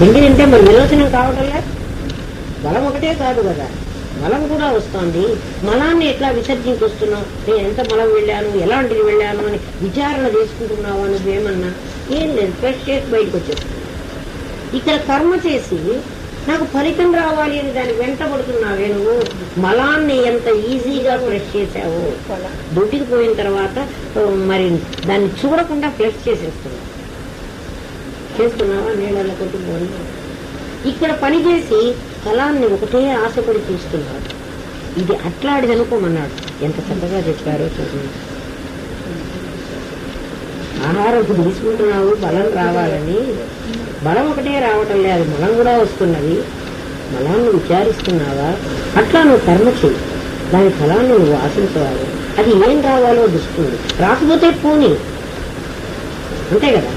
తిండి తింటే మరి విరోచనం కావడంలే. బలం ఒకటే కాదు కదా, మలం కూడా వస్తోంది. మలాన్ని ఎట్లా విసర్జించి వస్తున్నావు, నేను ఎంత మలం వెళ్ళాను, ఎలాంటిది వెళ్ళాను అని విచారణ చేసుకుంటున్నావు అని ఏమన్నా ఏం లేదు, ఫ్రెష్ చేసి బయటకు వచ్చేస్తుంది. ఇక్కడ కర్మ చేసి నాకు ఫలితం రావాలి అని దాన్ని వెంటబడుతున్నావే నువ్వు. మలాన్ని ఎంత ఈజీగా ఫ్రెష్ చేసావు, డ్యూటీకి పోయిన తర్వాత మరి దాన్ని చూడకుండా ఫ్రెష్ చేసేస్తున్నావు. చేస్తున్నావా నీళ్ళలో కొట్టుకొని. ఇక్కడ పనిచేసి ఫలాన్ని ఒకటే ఆశపడి చూస్తున్నాడు. ఇది అట్లాడిది అనుకోమన్నాడు. ఎంత చక్కగా చెప్పారో చూడండి. ఆహారం తీసుకుంటున్నావు బలం రావాలని, బలం ఒకటే రావటం లేదు, మలం కూడా వస్తున్నది. మలాన్ని విచారిస్తున్నావా? అట్లా నువ్వు కర్మ చేయి, దాని ఫలాన్ని నువ్వు ఆశించవాలి. అది ఏం రావాలో దుస్తుంది, రాకపోతే పోనీ, అంతే కదా.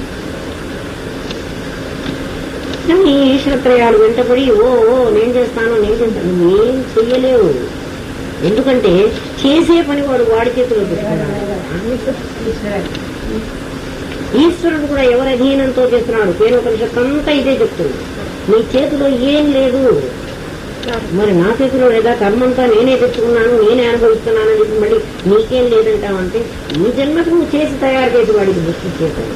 కానీ ఈశ్వరత్రయాలు వెంటబడి ఓ నేను చేస్తాను నువ్వేం చెయ్యలేవు. ఎందుకంటే చేసే పని వాడి చేతిలో పెట్టుకున్నాడు. ఈశ్వరుడు కూడా ఎవరి అధీనంతో చేస్తున్నాడు. కేనోపనిషత్తు అంతా ఇదే చెప్తుంది, నీ చేతిలో ఏం లేదు. మరి నా చేతిలో లేదా, కర్మంతా నేనే తెచ్చుకున్నాను, నేనే అనుభవిస్తున్నానని చెప్పి మళ్ళీ నీకేం లేదంటావంటే ఈ జన్మకు నువ్వు చేసి తయారు చేసి వాడికి దృష్టి చేశావు.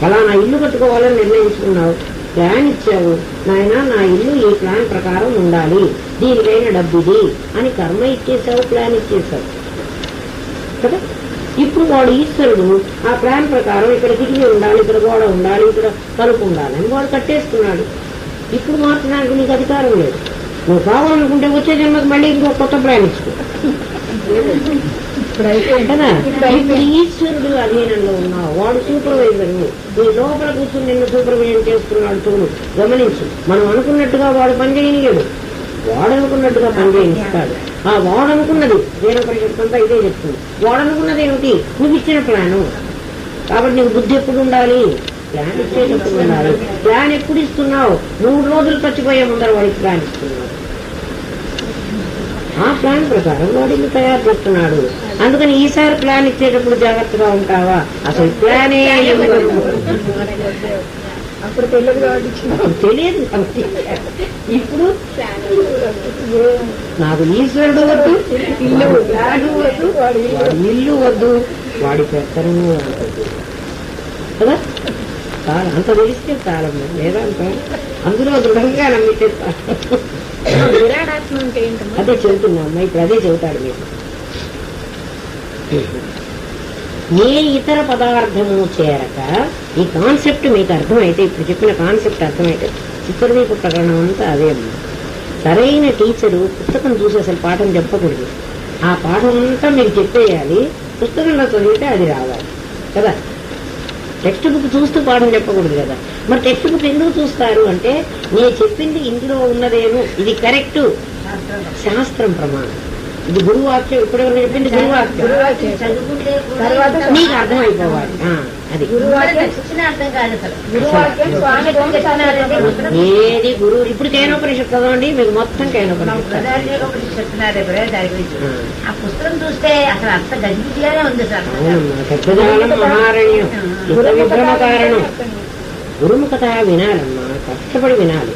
ఫలానా ఇల్లు కట్టుకోవాలని నిర్ణయించుకున్నావు, ప్లాన్ ఇచ్చావు, నాయన నా ఇల్లు ఈ ప్లాన్ ప్రకారం ఉండాలి, దీనికైనా డబ్బు ఇది అని కర్మ ఇచ్చేసావు, ప్లాన్ ఇచ్చేసావు కదా. ఇప్పుడు వాడు ఈశ్వరుడు ఆ ప్లాన్ ప్రకారం ఇక్కడ కిటికీ ఉండాలి, ఇక్కడ గోడ ఉండాలి, ఇక్కడ తలుపు ఉండాలి అని వాడు కట్టేసుకున్నాడు. ఇప్పుడు మార్చడానికి నీకు అధికారం లేదు. నువ్వు కావాలనుకుంటే వచ్చే జన్మకు మళ్ళీ ఇంకో కొత్త ప్లాన్ ఇచ్చుకో కదా. ఇప్పుడు ఈశ్వరుడు అధీనంలో ఉన్నావు, వాడు సూపర్వైజర్. నీ లోపల కూర్చుని నిన్ను సూపర్వైజర్ చేస్తున్నాడు. చూడు, గమనించు. మనం అనుకున్నట్టుగా వాడు పనిచేయనియడు, వాడనుకున్నట్టుగా పనిచేయిస్తాడు. ఆ వాడనుకున్నది వేరే పరిషత్ అంతా ఇదే చెప్తుంది. వాడనుకున్నది ఏమిటి? నువ్వు ఇచ్చిన ప్లాను. కాబట్టి నీకు బుద్ధి ఎప్పుడు ఉండాలి? ప్లాన్ ఇచ్చేటప్పుడు ఉండాలి. ప్లాన్ ఎప్పుడు ఇస్తున్నావు? 3 రోజులు చచ్చిపోయే ముందర వాడికి ప్లాన్ ఇస్తున్నావు. ఆ ప్లాన్ ప్రకారం వాడిని తయారు చేస్తున్నాడు. అందుకని ఈసారి ప్లాన్ ఇచ్చేటప్పుడు జాగ్రత్తగా ఉంటావా? అసలు ప్లానే అప్పుడు తెలియదు. ఇప్పుడు నాకు ఈశ్వరుడు వద్దు, ఇల్లు వద్దు, వాడి ఇల్లు వద్దు, వాడి పెత్తనము కదా. చాలా అంత తెలిస్తే చాలా లేదా అందులో దృఢంగా నమ్మితే అదే చెబుతున్నామ్మా. ఇప్పుడు అదే చెబుతాడు మీకు. ఏ ఇతర పదార్థము చేరక, ఈ కాన్సెప్ట్ మీకు అర్థమైతే, ఇప్పుడు చెప్పిన కాన్సెప్ట్ అర్థమైతే చిత్రదీప ప్రకరణం అంతా అదే అమ్మా. సరైన టీచరు పుస్తకం చూసి అసలు పాఠం చెప్పకూడదు. ఆ పాఠం అంతా మీకు చెప్పేయాలి, పుస్తకంలో చదివితే అది రావాలి కదా. టెక్స్ట్ బుక్ చూస్తూ పాఠం చెప్పకూడదు కదా. మరి టెక్స్ట్ బుక్ ఎందుకు చూస్తారు అంటే, నేను చెప్పింది ఇందులో ఉన్నదేమో, ఇది కరెక్ట్, శాస్త్రం ప్రమాణం, ఇది గురువాక్యం. ఇప్పుడు చెప్పింది గురువాక్యం, నీకు అర్థమైపోవాలి. అది ఏది గురువు. ఇప్పుడు కేనోపనిషత్తు చదవండి, మీకు మొత్తం కేనోపనిషత్తు మహారణ్యం విభ్రమ కారణం. గురుముఖత వినాలమ్మా, కష్టపడి వినాలి.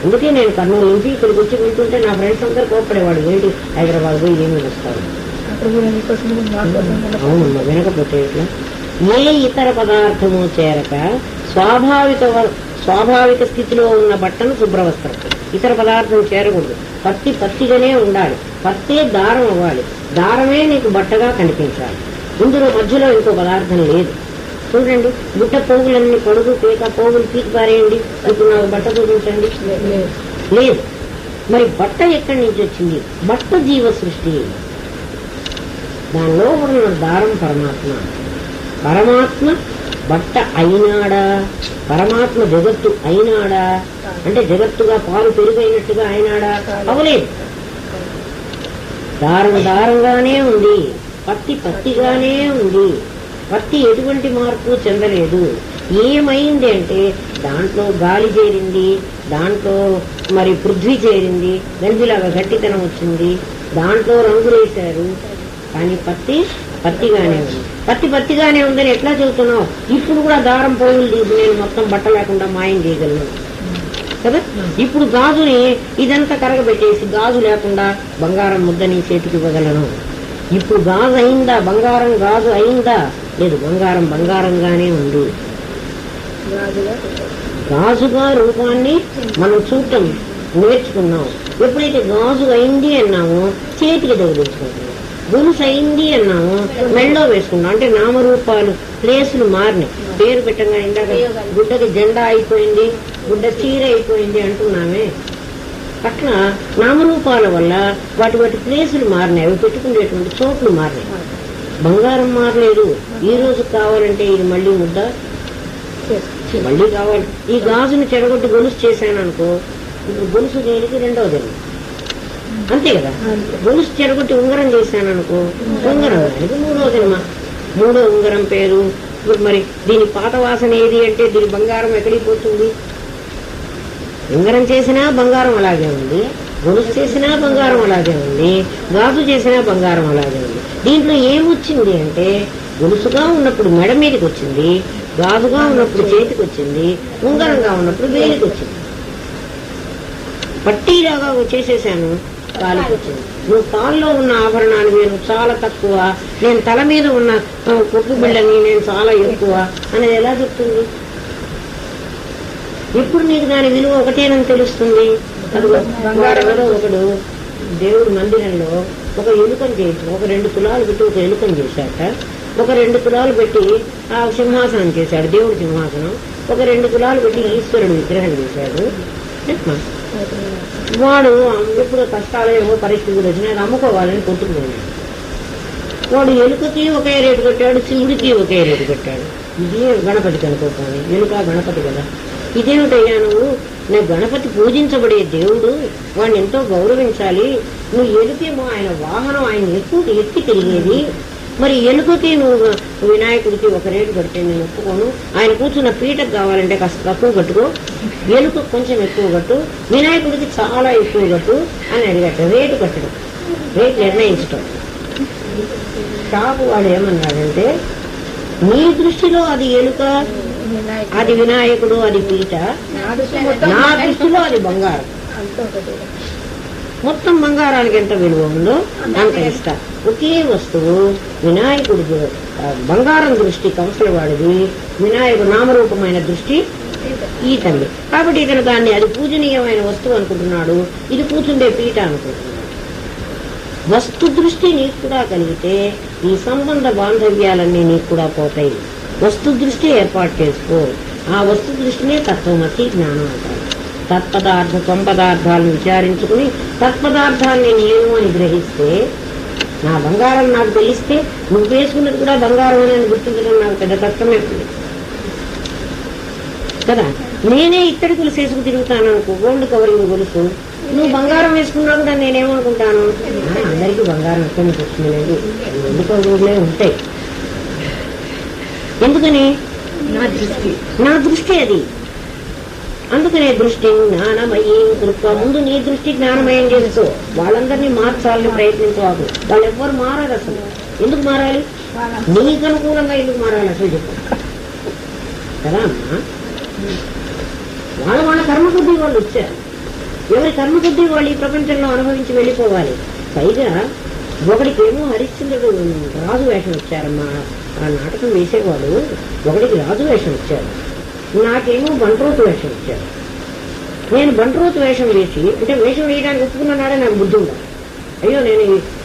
అందుకే నేను కర్నూలు నుంచి ఇక్కడికి వచ్చి వింటుంటే నా ఫ్రెండ్స్ అందరూ కోప్పడేవాడు, ఏంటి హైదరాబాద్ పోయి ఏమి వస్తాడు. అవునమ్మా, వినకపోతే ఇట్లా. ఏ ఇతర పదార్థము చేరక స్వాభావిక స్థితిలో ఉన్న బట్టను శుభ్రవస్త్రం. ఇతర పదార్థం చేరకూడదు. పత్తిగానే ఉండాలి. పత్తే దారం అవ్వాలి. దారమే నీకు బట్టగా కనిపించాలి. ఇందులో మధ్యలో ఇంకో పదార్థం లేదు. చూడండి, గుట్ట పోగులన్నీ పొడుగు పీక పోగులు పీకి పారేయండి. ఇప్పుడు నాకు బట్ట చూపించండి, లేదు. మరి బట్ట ఎక్కడి నుంచి వచ్చింది? బట్ట జీవ సృష్టి. దానిలో ఉన్న దారం పరమాత్మ. పరమాత్మ బట్ట అయినాడా? పరమాత్మ జగత్తు అయినాడా అంటే జగత్తుగా పాలు పెరుగైనట్టుగా అయినాడా? అవలేదు. దారం దారంగానే ఉంది, పత్తిగానే ఉంది. పత్తి ఎటువంటి మార్పు చెందలేదు. ఏమైంది అంటే దాంట్లో గాలి చేరింది, దాంట్లో మరి పృథ్వీ చేరింది, గంజిలాగా గట్టితనం వచ్చింది, దాంట్లో రంగులు వేశారు. కానీ పత్తిగానే ఉంది. పత్తిగానే ఉందని ఎట్లా చెబుతున్నావు? ఇప్పుడు కూడా దారం పోగులు తీసి నేను మొత్తం బట్ట లేకుండా మాయం చేయగలను. కదా. ఇప్పుడు గాజుని ఇదంతా కరగబెట్టేసి గాజు లేకుండా బంగారం ముద్ద నీ చేతికి ఇవ్వగలను. ఇప్పుడు గాజు అయిందా, బంగారం గాజు అయిందా? లేదు, బంగారం బంగారంగానే ఉంది. గాజుగా రూపాన్ని మనం చూడటం నేర్చుకున్నాం. ఎప్పుడైతే గాజు అయింది అన్నామో చేతికి తగిలించుకుంటున్నాం, గొలుసు అయింది అన్నాము మెళ్ళో వేసుకున్నాం. అంటే నామరూపాలు ప్లేసులు మారినాయి. పేరు పెట్టంగా ఇందాక గుడ్డకి జెండా అయిపోయింది, గుడ్డ చీర అయిపోయింది అంటున్నామే. అట్లా నామరూపాల వల్ల వాటి వాటి ప్లేసులు మారినాయి, అవి పెట్టుకునేటువంటి చోట్లు మారినాయి. బంగారం మారలేదు. ఈ రోజు కావాలంటే ఇది మళ్ళీ ముద్ద మళ్ళీ కావాలి. ఈ గాజుని చెడగొట్టి గొలుసు చేశాను అనుకో, ఇప్పుడు గొలుసు దేనికి రెండవ జన్మ, అంతే కదా. గొలుసు చెడగొట్టి ఉంగరం చేశాను అనుకో, ఉంగరం దానికి మూడవ జన్మ. మూడో ఉంగరం పేరు. మరి దీని పాత వాసన ఏది అంటే దీని బంగారం ఎక్కడికి పోతుంది? ఉంగరం చేసినా బంగారం అలాగే ఉంది, గొలుసు చేసినా బంగారం అలాగే ఉంది, గాజు చేసినా బంగారం అలాగే ఉంది. దీంట్లో ఏమొచ్చింది అంటే గొలుసుగా ఉన్నప్పుడు మెడ మీదకి వచ్చింది, గాజుగా ఉన్నప్పుడు చేతికి వచ్చింది, ఉంగరంగా ఉన్నప్పుడు వేలికి వచ్చింది. పట్టీలాగా చేసేసాను, కాలికి వచ్చింది. నువ్వు కాల్లో ఉన్న ఆభరణాలు నేను చాలా తక్కువ, నేను తల మీద ఉన్న కొట్టు బిళ్ళని నేను చాలా ఎక్కువ అనేది ఎలా చెప్తుంది? ఇప్పుడు నీకు దాని విలువ ఒకటేనని తెలుస్తుంది. బంగారంలో ఒకడు దేవుడి మందిరంలో ఒక ఎలుకను చేసి ఒక 2 తులాలు పెట్టి ఒక ఎలుకను చేశాక, ఒక 2 తులాలు పెట్టి ఆ సింహాసనం చేశాడు, దేవుడి సింహాసనం. ఒక 2 తులాలు పెట్టి ఈశ్వరుడు విగ్రహం చేశాడు. వాడు ఎప్పుడు కష్టాలు ఏమో పరిస్థితులు వచ్చినాయి, అమ్ముకోవాలని కొట్టుకున్నాడు. వాడు ఎలుకకి ఒకే రేటు కట్టాడు, శివుడికి ఒకే రేటు కట్టాడు. ఇది గణపతికి అనుకోవాలి, ఎలుక గణపతి కదా. ఇదేమిటయ్యా నువ్వు, నేను గణపతి పూజించబడే దేవుడు, వాడిని ఎంతో గౌరవించాలి. నువ్వు ఎలుకేమో ఆయన వాహనం, ఆయన ఎత్తి తిరిగేది. మరి ఎలుకకి నువ్వు వినాయకుడికి ఒక రేటు కడితే నేను ఒప్పుకోను. ఆయన కూర్చున్న పీటకు కావాలంటే కాస్త తక్కువ కట్టుకో, ఎలుక కొంచెం ఎక్కువ కట్టు, వినాయకుడికి చాలా ఎక్కువ కట్టు అని అడిగట. రేటు కట్టడం, రేటు నిర్ణయించటం. షాపు వాడు ఏమన్నాడంటే, నీ దృష్టిలో అది ఎలుక, అది వినాయకుడు, అది పీట, నా దృష్టిలో అది బంగారం. మొత్తం బంగారానికి ఎంత విలువ ఉందో అంత ఇస్తా. ఒకే వస్తువు వినాయకుడి బంగారం దృష్టి కంసల వాడిది, వినాయకుడు నామరూపమైన దృష్టి ఈ తల్లి. కాబట్టి ఇతను దాన్ని అది పూజనీయమైన వస్తువు అనుకుంటున్నాడు, ఇది కూర్చుండే పీట అనుకుంటున్నాడు. వస్తు దృష్టి నీకు కూడా కలిగితే ఈ సంబంధ బాంధవ్యాలన్నీ నీకు కూడా పోతాయి. వస్తు దృష్టి ఏర్పాటు చేసుకో. ఆ వస్తు దృష్టినే తత్వమసి జ్ఞానం అంటారు. త్వపదార్థాలను విచారించుకుని తత్పదార్థాన్ని నేను అని గ్రహిస్తే, నా బంగారం నాకు తెలిస్తే నువ్వు వేసుకున్నది కూడా బంగారం అని గుర్తించడం నాకు పెద్ద కష్టమే కదా. నేనే ఇత్తడి గొలుసు వేసుకు తిరుగుతాను అనుకో, గోల్డ్ కవరింగ్ గొలుసు, నువ్వు బంగారం వేసుకున్నా కూడా నేనేమనుకుంటాను, అందరికీ బంగారం ఎక్కడి నుంచి వస్తుంది లేదు, ఎందుకో ఊళ్ళే ఉంటాయి. ఎందుకని నా దృష్టి అది. అందుకనే దృష్టి జ్ఞానమయం కృత్వ. ముందు నీ దృష్టి జ్ఞానమయం చేసుకో. వాళ్ళందరినీ మార్చాలని ప్రయత్నించవాలి. వాళ్ళు ఎవ్వరు మారారు. అసలు ఎందుకు మారాలి? నీకు అనుకూలంగా ఎందుకు మారాలి అసలు చెప్పు కదా అమ్మా. వాళ్ళ కర్మ కొద్దీ వాళ్ళు వచ్చారు. ఎవరి కర్మ కొద్దీ వాళ్ళు ఈ ప్రపంచంలో అనుభవించి వెళ్ళిపోవాలి. పైగా ఒకడికేమో హరిశ్చంద్రుడు రాజు వేషం వచ్చారమ్మా. ఆ నాటకం వేసేవాడు ఒకడికి రాజు వేషం వచ్చారు, నాకేమో బంట్రోతు వేషం ఇచ్చారు. నేను బంట్రోతు వేషం వేసి, అంటే వేషం వేయడానికి ఒప్పుకున్నాడే నాకు బుద్ధి ఉండాలి. అయ్యో నేను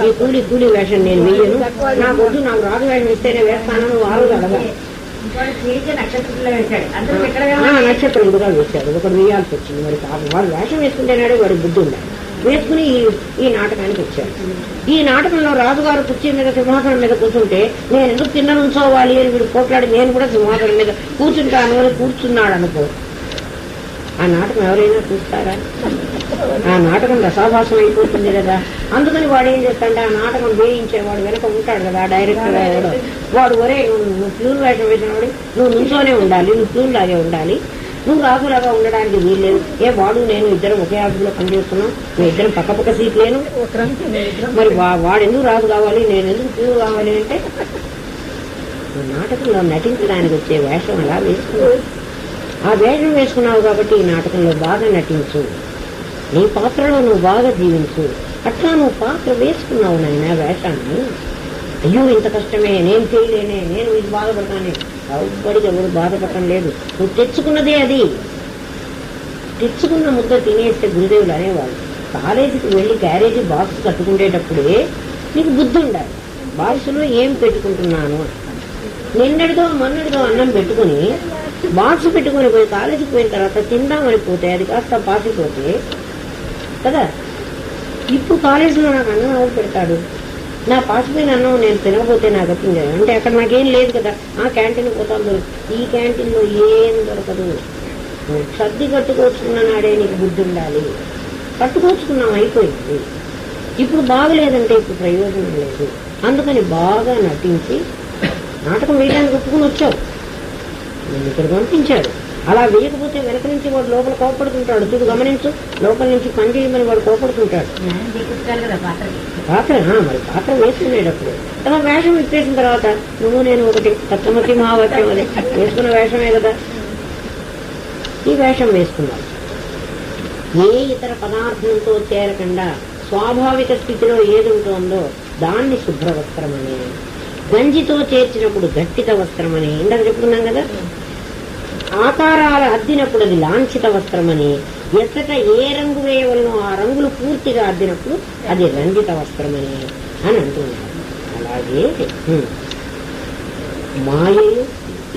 ఈ కూలీ వేషం నేను వేయను, నా బుద్ధు నాకు రాజు వేషం ఇస్తేనే వేస్తానని వారు అడగాలి. నక్షత్రం కూడా వేశాడు, ఒకటి వేయాల్సి వచ్చింది. మరి వాడు వేషం వేసుకుంటేనాడే వాడి బుద్ధి ఉండాలి. వేసుకుని ఈ నాటకానికి వచ్చాడు. ఈ నాటకంలో రాజుగారు కుర్చీ మీద సింహాసనం మీద కూర్చుంటే నేను ఎందుకు కింద నుంచోవాలి అని వీడు పోట్లాడి నేను కూడా సింహాసనం మీద కూర్చుంటాను అని కూర్చున్నాడు అనుకో. ఆ నాటకం ఎవరైనా చూస్తారా? ఆ నాటకం రసాభాసం అయిపోతుంది కదా. అందుకని వాడు ఏం చేస్తాడంటే ఆ నాటకం వేయించేవాడు వెనక ఉంటాడు కదా డైరెక్టర్ ఎవడో, వాడు ఒరే నువ్వు ప్యూన్ వేషం వేసిన వాడు నువ్వు నుంచోనే ఉండాలి, నువ్వు ప్యూన్ లాగే ఉండాలి, నువ్వు రాజులాగా ఉండడానికి వీల్లేదు. వాడు నేను ఇద్దరం ఒకే ఆఫీసులో పనిచేస్తున్నాం, మేము ఇద్దరం పక్క సీట్లేను, మరి వాడు ఎందుకు రాజు కావాలి, నేను ఎందుకు ప్యూన్ కావాలి అంటే నాటకంలో నటించడానికి వచ్చే వేషం అలా వేసుకున్నాడు. ఆ వేషం వేసుకున్నావు కాబట్టి ఈ నాటకంలో బాగా నటించు, నీ పాత్రలో నువ్వు బాగా జీవించు. అట్లా నువ్వు పాత్ర వేసుకున్నావు నాయన వేషాన్ని. అయ్యో ఇంత కష్టమే, నేను చేయలేనే, నేను ఇది బాధపడతానే. ఎవ్వడికి ఎవరు బాధపడటం లేదు. నువ్వు తెచ్చుకున్నదే అది. తెచ్చుకున్న ముద్ద తినేస్తే గురుదేవులు అనేవాళ్ళు. కాలేజీకి వెళ్ళి క్యారేజీ బాక్స్ కట్టుకునేటప్పుడే నీకు బుద్ధి ఉండాలి. బాక్సులో ఏం పెట్టుకుంటున్నాను, నిన్నటితో మొన్నటితో అన్నం పెట్టుకుని బాక్స్ పెట్టుకుని పోయి కాలేజీకి పోయిన తర్వాత తిందామని పోతే అది కాస్త పాసిపోతే కదా. ఇప్పుడు కాలేజీలో నాకు అన్నం ఎవరు పెడతాడు? నా పాసిపోయిన అన్నం నేను తినకపోతే నాకు వచ్చింది అంటే అక్కడ నాకేం లేదు కదా. ఆ క్యాంటీన్ పోతాం దొరుకుతుంది, ఈ క్యాంటీన్లో ఏం దొరకదు. సర్ది కట్టుకోవచ్చుకున్న నాడే నీకు బుద్ధి ఉండాలి. కట్టుకోవచ్చుకున్నాం, అయిపోయింది. ఇప్పుడు బాగలేదంటే ఇప్పుడు ప్రయోజనం లేదు. అందుకని బాగా నటించి నాటకం వేయడానికి ఒప్పుకుని వచ్చావు, నేను ఇక్కడ పంపించాడు. అలా వేయకపోతే వెనక నుంచి వాడు లోపల కోపడుతుంటాడు. చూడు గమనించు, లోపల నుంచి పని చేయమని వాడు కోపడుతుంటాడు. పాత్ర మరి పాత్ర వేసుకునేటప్పుడు అలా వేషం ఇచ్చేసిన తర్వాత నువ్వు నేను ఒకటి తత్వమతి మహావాక్యం అది వేసుకున్న వేషమే కదా. ఈ వేషం వేసుకున్నావు. ఏ ఇతర పదార్థంతో చేరకుండా స్వాభావిక స్థితిలో ఏది ఉంటుందో దాన్ని శుభ్రవస్త్రం అని, గంజితో చేర్చినప్పుడు గట్టిత వస్త్రం అని ఇందాక చెప్పుకున్నాం కదా. ఆకారాల అద్దినప్పుడు అది లాంఛిత వస్త్రం అని, ఎచ్చట ఏ రంగు వేయవలనో ఆ రంగులు పూర్తిగా అద్దినప్పుడు అది రంజిత వస్త్రం అని అంటున్నారు. అలాగే మాయలు,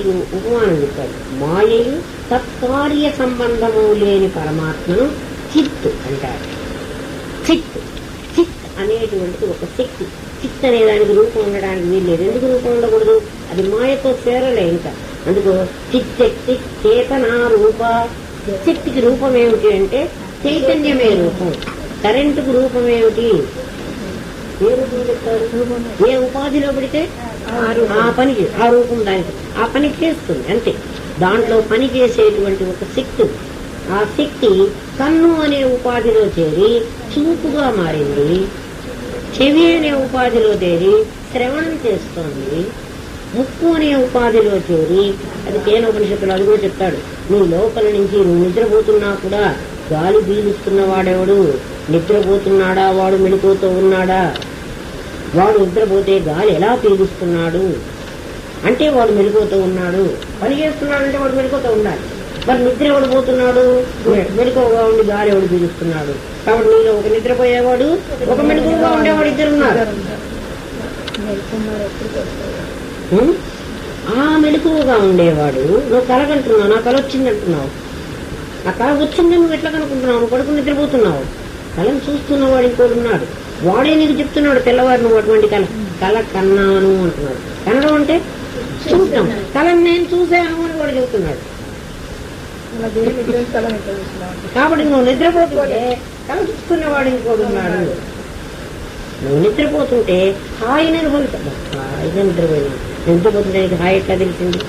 ఇది ఉపమానం చెప్పాడు. మాయలు తత్కార్య సంబంధము లేని పరమాత్మను చిత్ అంటారు. చిత్ చిత్ అనేటువంటిది ఒక శక్తి. చిత్ అనే దానికి రూపం ఉండడానికి వీల్లేదు. ఎందుకు రూపం ఉండకూడదు? అది మాయతో చేరలే ఇంకా. అందుకు చిచ్చక్తి చేతనా రూప. శక్తికి రూపం ఏమిటి అంటే చైతన్యమే రూపం. కరెంటుకు రూపం ఏమిటి? ఏ రూపం చెప్తారు? ఏ ఉపాధిలో పడితే ఆ పనికి ఆ రూపం దానికి ఆ పని చేస్తుంది అంతే. దాంట్లో పని చేసేటువంటి ఒక శక్తి. ఆ శక్తి కన్ను అనే ఉపాధిలో చేరి చూపుగా మారింది. చెవి అనే ఉపాధిలో చేరి శ్రవణం చేస్తోంది. ముక్కు అనే ఉపాధిలో చేరి అది కేనోపనిషత్తులు అది కూడా చెప్తాడు. నీ లోపల నుంచి నువ్వు నిద్రపోతున్నా కూడా గాలి పీలుస్తున్న వాడెవడు? నిద్రపోతున్నాడా వాడు? మెళుకువతో ఉన్నాడా? వాడు నిద్రపోతే గాలి ఎలా పీలుస్తున్నాడు అంటే వాడు మెళుకువతో ఉన్నాడు. పని చేస్తున్నాడు అంటే వాడు మెళుకువతో ఉండాలి. మరి నిద్ర ఎవడు పోతున్నాడు? మెళుకువగా ఉండి గాలి ఎవడు పీలుస్తున్నాడు. కాబట్టి నీలో ఒక నిద్రపోయేవాడు, ఒక మెళుకువగా ఉండేవాడు, ఇద్దరున్నారు. ఆ మెళుకువగా ఉండేవాడు నువ్వు కలగంటున్నావు. నా కళ వచ్చిందంటున్నావు. ఆ కళ వచ్చిందని నువ్వు ఎట్లా కనుక్కుంటున్నావు? నువ్వు పడుకుని నిద్రపోతున్నావు. కళను చూస్తున్నవాడు ఇంకోటి ఉన్నాడు. వాడే నీకు చెప్తున్నాడు తెల్లవారు నువ్వు అటువంటి కళ కన్నాను అంటున్నాడు. కనడం అంటే చూడటం. కళను నేను చూశాను అని వాడు చెబుతున్నాడు. కాబట్టి నువ్వు నిద్రపోతుంటే కళ చూసుకునేవాడు ఇంకోటి ఉన్నాడు. నువ్వు నిద్రపోతుంటే హాయిని అనుభవిస్తాడు. హాయిగా నిద్రపోయినా నిద్రపోతుంటే నీకు హాయి ఎట్లా తెలిసింది?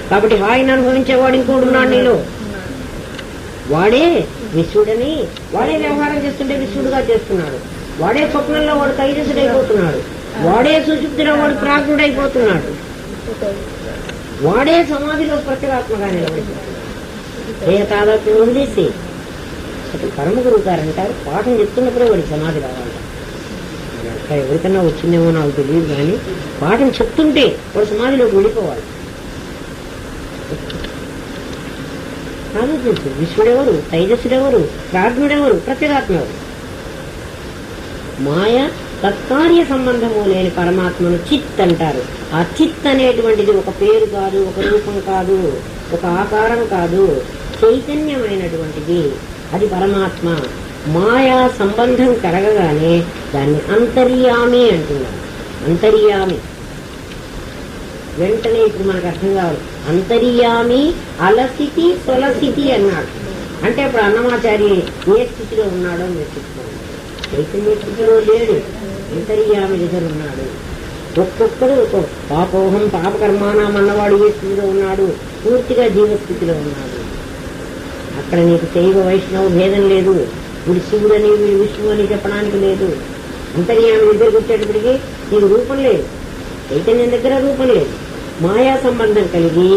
కాబట్టి హాయిని అనుభవించేవాడు ఇంకోటి ఉన్నాడు నీలో. వాడే విశ్వడని, వాడే వ్యవహారం చేస్తుంటే విశ్వడుగా చేస్తున్నాడు. వాడే స్వప్నంలో వాడు తైజసుడైపోతున్నాడు. వాడే సుషుప్తిలో వాడు ప్రాజ్ఞుడైపోతున్నాడు. వాడే సమాధిలో ప్రత్యేగాత్మగా నిలబడిపోతున్నాడు. తాదాత్మ్యం వదిలేసి అసలు పరమ గురువు గారు అంటారు పాఠం చెప్తున్నప్పుడే వాడికి సమాధి రావాలంట. అట్లా ఎవరికన్నా వచ్చిందేమో నాకు తెలియదు కానీ పాఠం చెప్తుంటే వాడు సమాధిలోకి వెళ్ళిపోవాలి. ఆలోచించు, విశ్వడెవరు? తైజస్సుడెవరు? ప్రాజ్ఞుడెవరు? ప్రత్యేగాత్మ ఎవరు? మాయ తత్కార్య సంబంధము లేని పరమాత్మను చిత్ అంటారు. ఆ చిత్ అనేటువంటిది ఒక పేరు కాదు, ఒక రూపం కాదు, ఒక ఆకారం కాదు, చైతన్యమైనటువంటిది. అది పరమాత్మ. మాయా సంబంధం కలగగానే దాన్ని అంతర్యామి అంటున్నారు. అంతర్యామి వెంటనే ఇప్పుడు మనకు అర్థం కావాలి. అంతర్యామి అలసితి సొలసితి అన్నాడు. అంటే ఇప్పుడు అన్నమాచారి ఏ స్థితిలో ఉన్నాడో మీరు చెప్తున్నాడు. చైతన్య స్థితిలో లేడు, అంతర్యామి దగ్గర ఉన్నాడు. ఒక్కొక్కడు పాపోహం పాపకర్మానం అన్నవాడు ఏ స్థితిలో ఉన్నాడు? పూర్తిగా జీవస్థితిలో ఉన్నాడు. అక్కడ నీకు శైవ వైష్ణవ భేదం లేదు. వీడు శివుడని వీడు విష్ణువు అని చెప్పడానికి లేదు. అంతర్యామి దగ్గరకు వచ్చేటప్పటికి నీకు రూపం లేదు, చైతన్యం దగ్గర రూపం లేదు. మాయా సంబంధం కలిగి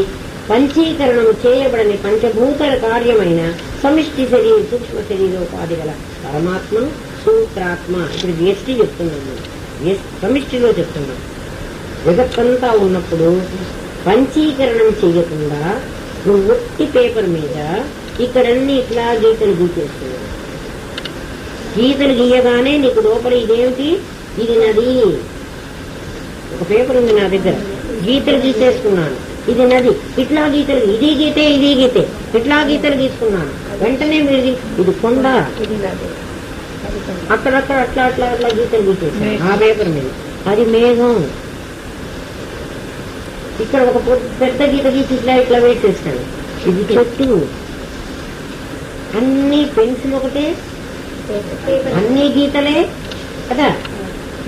పంచీకరణము చేయబడని పంచభూత కార్యమైన సమిష్టి శరీర సూక్ష్మ శరీరోపాధి గల పరమాత్మను సూత్రాత్మ. ఇప్పుడు వ్యష్టి చెప్తున్నాము, సమిష్టిలో చెప్తున్నాం. జగత్తంతా ఉన్నప్పుడు పంచీకరణం చేయకుండా నువ్వు ఒట్టి పేపర్ మీద ఇక్కడన్నీ ఇట్లా గీతలు గీచేస్తున్నావు. గీతలు గీయగానే నీకు లోపల ఇదేమిటి, ఇది నది. ఒక పేపర్ ఉంది నా దగ్గర, గీతలు గీసేసుకున్నాను, ఇది నది. ఇట్లా గీతలు, ఇది గీతే ఇది గీతే, ఇట్లా గీతలు గీసుకున్నాను. వెంటనే మీరు ఇది కొండ, అక్కడక్కడ అట్లా అట్లా అట్లా గీతలు గీసేసాను ఆ పేపర్ మీద. అది మేఘం. ఇక్కడ ఒక పెద్ద గీత గీసి ఇట్లా ఇట్లా వేసేస్తాను, ఇది చెట్టు. అన్ని పెన్సిల్ ఒకటే, అన్ని గీతలే కదా.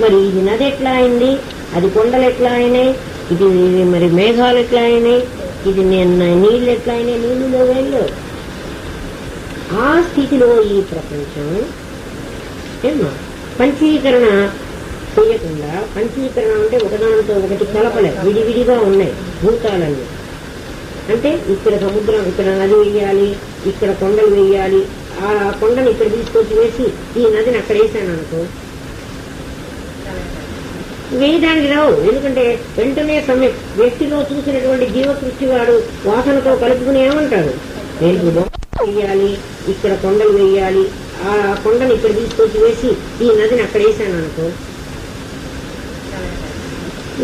మరి ఇది నది ఎట్లా అయింది, అది కొండలు ఎట్లా అయినాయి, ఇది మరి మేఘాలు ఎట్లా అయినాయి, ఇది నీళ్ళు ఎట్లా అయినాయి, నీళ్ళు వేళ్ళు. ఆ స్థితిలో ఈ ప్రపంచం ఏమా పంచీకరణ చేయకుండా, పంచీకరణ అంటే ఒకదానితో ఒకటి కలపలే, విడివిడిగా ఉన్నాయి భూతాలన్నీ. అంటే ఇక్కడ సముద్రం, ఇక్కడ నది వేయాలి, ఇక్కడ కొండలు వేయాలి, ఆ కొండని ఇక్కడ తీసుకొచ్చి వేసి ఈ నదిని అక్కడ వేసాను అనుకో, వేయడానికి రావు. ఎందుకంటే వెంటనే వ్యక్తిలో చూసినటువంటి జీవ సృష్టి వాడు వాసనతో కలుపుకుని ఏమంటాడు, నేను వేయాలి, ఇక్కడ కొండలు వేయాలి, ఆ కొండని ఇక్కడ తీసుకొచ్చి వేసి ఈ నదిని అక్కడ వేసాను అనుకో,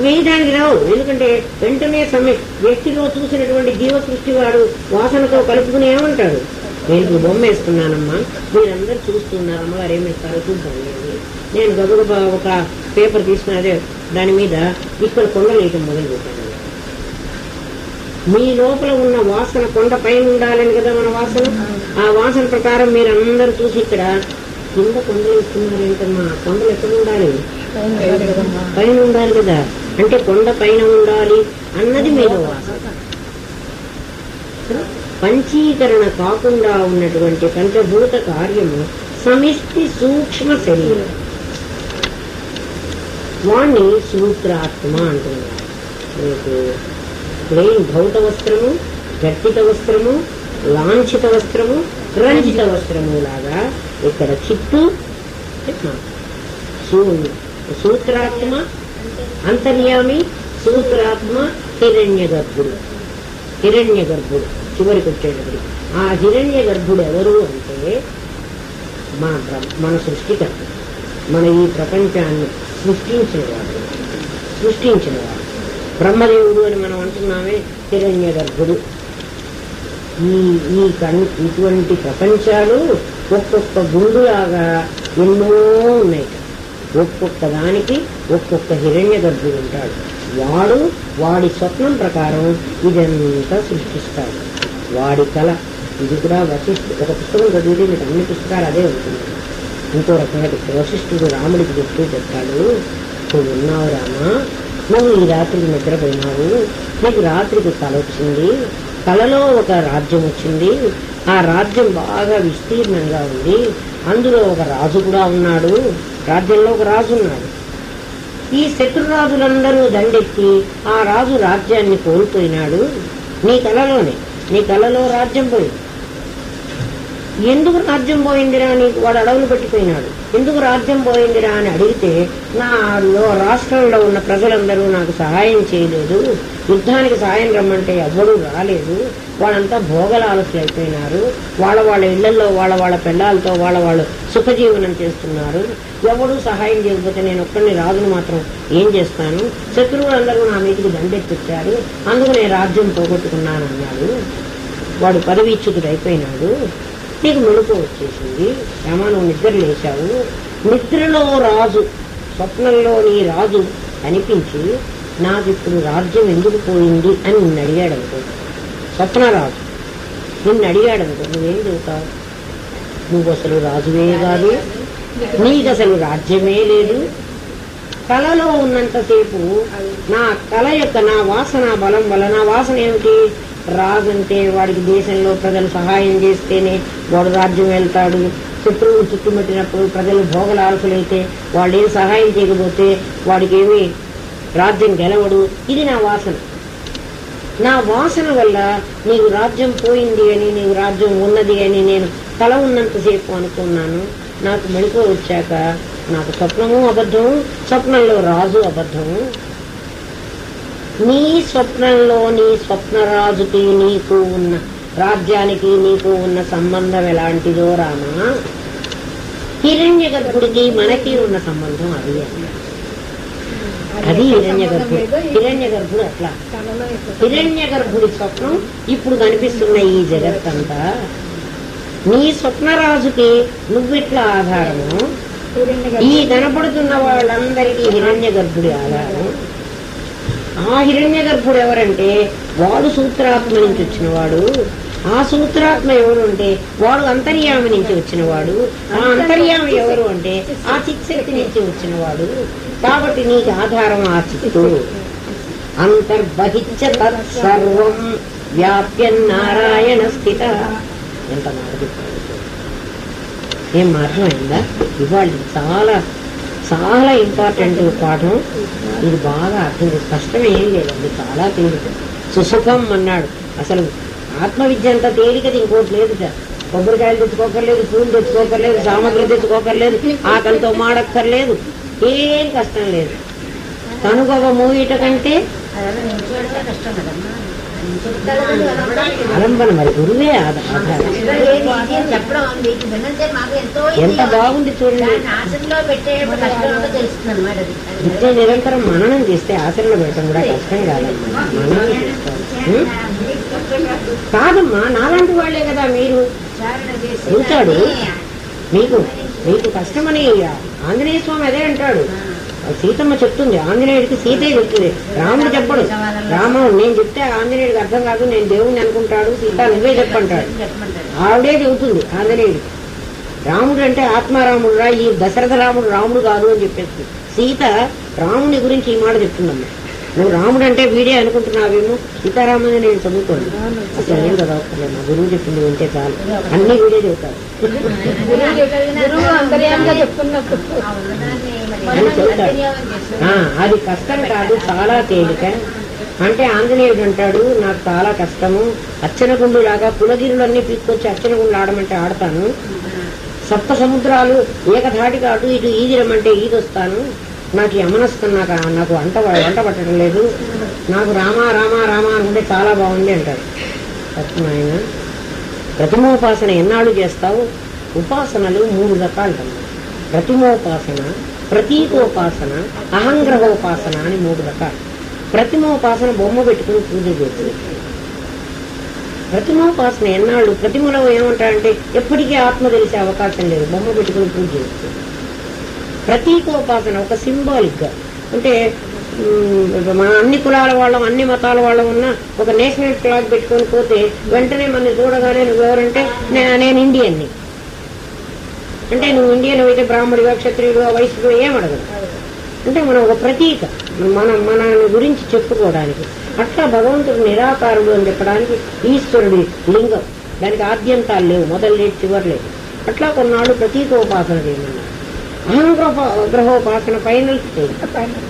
వేయడానికి రావు. ఎందుకంటే వెంటనే వ్యక్తిలో చూసినటువంటి జీవ సృష్టి వాడు వాసనతో కలుపుకుని ఏమంటాడు, నేను బొమ్మ వేస్తున్నానమ్మా, మీరందరూ చూస్తున్నారు, అమ్మగారు ఏమేస్తారో చూద్దాం. నేను గబగబా ఒక పేపర్ తీసుకుని అదే దాని మీద ఇక్కడ కొండలు వేయటం మొదలు పెట్టాను. మీ లోపల ఉన్న వాసన కొండ పైన ఉండాలని కదా మన వాసన. ఆ వాసన ప్రకారం మీరందరూ చూసి ఇక్కడ కింద కొండలు ఇస్తున్నారు ఏంటమ్మా, కొండలు ఎక్కడ ఉండాలి, పైన ఉండాలి కదా. అంటే కొండ పైన ఉండాలి అన్నది మీద వాసన. పంచీకరణ కాకుండా ఉన్నటువంటి పంచభూత కార్యము సమిష్టి సూక్ష్మ శరీరం, వాణ్ణి సూత్రాత్మ అంటున్నారు. మీకు ప్లెయిన్ భౌత వస్త్రము, గట్టిత వస్త్రము, లాంఛిత వస్త్రము, రంజిత వస్త్రము లాగా ఇక్కడ చిత్తు సూత్రాత్మ, అంతర్యామి సూత్రాత్మ, హిరణ్య గర్భుడు. హిరణ్య గర్భుడు చివరికి వచ్చేటప్పుడు ఆ హిరణ్య గర్భుడు ఎవరు అంటే మన సృష్టికర్త, మన ఈ ప్రపంచాన్ని సృష్టించినవాడు బ్రహ్మదేవుడు అని మనం అంటున్నామే. హిరణ్య గర్భుడు. ఇటువంటి ప్రపంచాలు ఒక్కొక్క గుండులాగా ఎన్నో ఉన్నాయి. ఒక్కొక్క దానికి ఒక్కొక్క హిరణ్య గర్భుడు ఉంటాడు. వాడి స్వప్నం ప్రకారం ఇదంతా సృష్టిస్తాడు. వాడి కళ ఇది కూడా ఒక పుస్తకం చదివితే మీకు అన్ని పుస్తకాలు అదే ఉంటుంది. ఇంకో రకంగా వశిష్ఠుడు రాముడికి చెప్తాడు, నువ్వు ఉన్నావు రామా, నువ్వు ఈ రాత్రికి నిద్రపోయినావు, నీకు రాత్రికి కళ వచ్చింది, కళలో ఒక రాజ్యం వచ్చింది, ఆ రాజ్యం బాగా విస్తీర్ణంగా ఉంది, అందులో ఒక రాజు కూడా ఉన్నాడు, రాజ్యంలో ఒక రాజు ఉన్నాడు. ఈ శత్రురాజులందరూ దండెత్తి ఆ రాజు రాజ్యాన్ని కోల్పోయినాడు. నీ కళలో రాజ్యం పోయింది. ఎందుకు రాజ్యం పోయిందిరా, నీకు వాడు అడవులు పట్టిపోయినాడు, ఎందుకు రాజ్యం పోయిందిరా అని అడిగితే, నా రాష్ట్రంలో ఉన్న ప్రజలందరూ నాకు సహాయం చేయలేదు, యుద్ధానికి సహాయం రమ్మంటే ఎవ్వరూ రాలేదు, వాళ్ళంతా భోగలాలసులు అయిపోయినారు, వాళ్ళ ఇళ్లలో వాళ్ళ పిల్లలతో వాళ్ళు సుఖజీవనం చేస్తున్నారు, ఎవడూ సహాయం చేయకపోతే నేను ఒక్కడిని రాజును మాత్రం ఏం చేస్తాను, శత్రువులందరూ నా మీదకి దండెత్తిచ్చారు, అందుకు నేను రాజ్యం పోగొట్టుకున్నాను అన్నాడు. వాడు పదవీచ్యుతుడు అయిపోయినాడు. నీకు మెళుకు వచ్చేసింది, ఏమా నువ్వు నిద్ర లేచావు, నిద్రలో రాజు, స్వప్నంలో నీ రాజు అనిపించి నాకు ఇప్పుడు రాజ్యం ఎందుకు పోయింది అని నిన్ను అడిగాడు అనుకో, స్వప్నరాజు నిన్ను అడిగాడు అనుకో, నువ్వేం చెబుతావు? నువ్వు అసలు రాజువే కాదు, నీకు అసలు రాజ్యమే లేదు. కళలో ఉన్నంతసేపు నా కళ యొక్క నా వాసన బలం వల్ల, నా వాసన ఏమిటి, రాజు అంటే వాడికి దేశంలో ప్రజలు సహాయం చేస్తేనే వాడు రాజ్యం వెళ్తాడు, శత్రువులు చుట్టుముట్టినప్పుడు ప్రజలు భోగలాలసులైతే వాళ్ళు ఏం సహాయం చేయకపోతే వాడికి ఏమి రాజ్యం గెలవడు. ఇది నా వాసన. నా వాసన వల్ల నీకు రాజ్యం పోయింది అని, నీకు రాజ్యం ఉన్నది అని నేను తల ఉన్నంతసేపు అనుకున్నాను. నాకు మెళుకువ వచ్చాక నాకు స్వప్నము అబద్ధము, స్వప్నంలో రాజు అబద్ధము. నీ స్వప్నంలో నీ స్వప్నరాజుకి నీకు ఉన్న రాజ్యానికి నీకు ఉన్న సంబంధం ఎలాంటిదో రామా, హిరణ్య గర్భుడికి మనకి ఉన్న సంబంధం అది అది హిరణ్య గర్భుడు. హిరణ్య గర్భుడు అట్లా, హిరణ్య గర్భుడి స్వప్నం ఇప్పుడు కనిపిస్తున్న ఈ జగత్తంతా నీ స్వప్నరాజుకి నువ్వెట్లా ఆధారము, ఈ కనపడుతున్న వాళ్ళందరికీ హిరణ్య గర్భుడి ఆధారం. ఆ హిరణ్య గర్భుడు ఎవరంటే వాడు సూత్రాత్మ నుంచి వచ్చినవాడు. ఆ సూత్రాత్మ ఎవరు అంటే వాడు అంతర్యామి నుంచి వచ్చినవాడు. ఆ అంతర్యామి ఎవరు అంటే ఆ చిత్శక్తి నుంచి వచ్చినవాడు. కాబట్టి నీకు ఆధారం ఆ చిత్తు. అంతర్బహిచ్చ తత్సర్వం వ్యాప్యన్నారాయణ స్థిత. ఎంత మాట ఏం అర్థమైందా? ఇవాళ చాలా చాలా ఇంపార్టెంట్ పాఠం ఇది. బాగా అర్థం కష్టం ఏం లేదండి, చాలా తేలిక. సుసుఖం అన్నాడు. అసలు ఆత్మవిద్య అంతా తేలికది ఇంకోటి లేదు సార్. కొబ్బరికాయలు తెచ్చుకోకర్లేదు, పూలు తెచ్చుకోకర్లేదు, సామగ్రి తెచ్చుకోకర్లేదు, ఆకలితో మాడక్కర్లేదు, ఏం కష్టం లేదు. కనుగొవ మూయిట కంటే ఆలంబన మరి గురువే ఆధారం. ఎంత బాగుంది చూడండి. విద్య నిరంతరం మననం చేస్తే ఆచరణ పెట్టడం కూడా కష్టం కాదమ్మా. మననం చేస్తాం కాదమ్మా, నాలాంటి వాళ్లే కదా మీరు. చూచాడు మీకు మీకు కష్టమని ఆంజనేయ స్వామి అదే అంటాడు. సీతమ్మ చెప్తుంది, ఆంజనేయుడికి సీతే చెప్తుంది, రాముడు చెప్పడు. రాముడు నేను చెప్తే ఆంజనేయుడికి అర్థం కాదు, నేను దేవుడిని అనుకుంటాడు, సీత నువ్వే చెప్పంటాడు. ఆవిడే చెబుతుంది ఆంజనేయుడికి. రాముడు అంటే ఆత్మారాముడు రా, ఈ దశరథ రాముడు రాముడు కాదు అని చెప్పేసి సీత రాముని గురించి ఈ మాట చెప్తుందమ్మా. నువ్వు రాముడు అంటే వీడే అనుకుంటున్నావేమో, సీతారాముని నేను చదువుకోండి అసలు ఏం చదవక్కర్లేదు, మా గురువు చెప్పింది వింటే చాలు, అన్ని వీడే చెబుతారు అని చెబుతాడు. అది కష్టం కాదు, చాలా తేలిక. అంటే ఆంజనేయుడు అంటాడు నాకు చాలా కష్టము, అచ్చనగుండు లాగా కులగిరులన్నీ తీసుకొచ్చి అచ్చనగుండు ఆడమంటే ఆడతాను, సప్త సముద్రాలు ఏకధాటిగా అటు ఇటు ఈదిరమంటే ఈదొస్తాను, నాకు ఈ అమనస్కం నాకు వంట పట్టడం లేదు, నాకు రామా రామా రామా అనుకుంటే చాలా బాగుంది అంటాడు. ఆయన ప్రతిమోపాసన ఎన్నాళ్ళు చేస్తావు? ఉపాసనలు 3 రకాలు అన్నమాట. ప్రతిమోపాసన, ప్రతీకోపాసన, అహంగ్రహోపాసన అని 3 రకాలు. ప్రతిమోపాసన బొమ్మ పెట్టుకుని పూజ చేస్తుంది. ప్రతిమోపాసన ఎన్నాళ్ళు? ప్రతిమలో ఏమంటారంటే ఎప్పటికీ ఆత్మ తెలిసే అవకాశం లేదు, బొమ్మ పెట్టుకుని పూజ చేస్తుంది. ప్రతీకోపాసన ఒక సింబాలిక్ గా, అంటే మన అన్ని కులాల వాళ్ళం అన్ని మతాల వాళ్ళం ఉన్న ఒక నేషనల్ ఫ్లాగ్ పెట్టుకొని పోతే వెంటనే మన చూడగానే నువ్వెవరంటే నేను ఇండియన్ని అంటే, నువ్వు ఇండియన్ అయితే బ్రాహ్మడిగా క్షత్రియుడు వైశ్యుడు ఏమడగదు. అంటే మనం ఒక ప్రతీక, మన గురించి చెప్పుకోవడానికి. అట్లా భగవంతుడు నిరాకారుడు అని చెప్పడానికి ఈశ్వరుడి లింగం, దానికి ఆద్యంతాలు లేవు, మొదలు లేదు చివరి లేదు. అట్లా కొన్నాళ్ళు ప్రతీకోపాసన చేయమన్నారు. అహంగ్రహోపాసన ఫైనల్ స్టేజ్.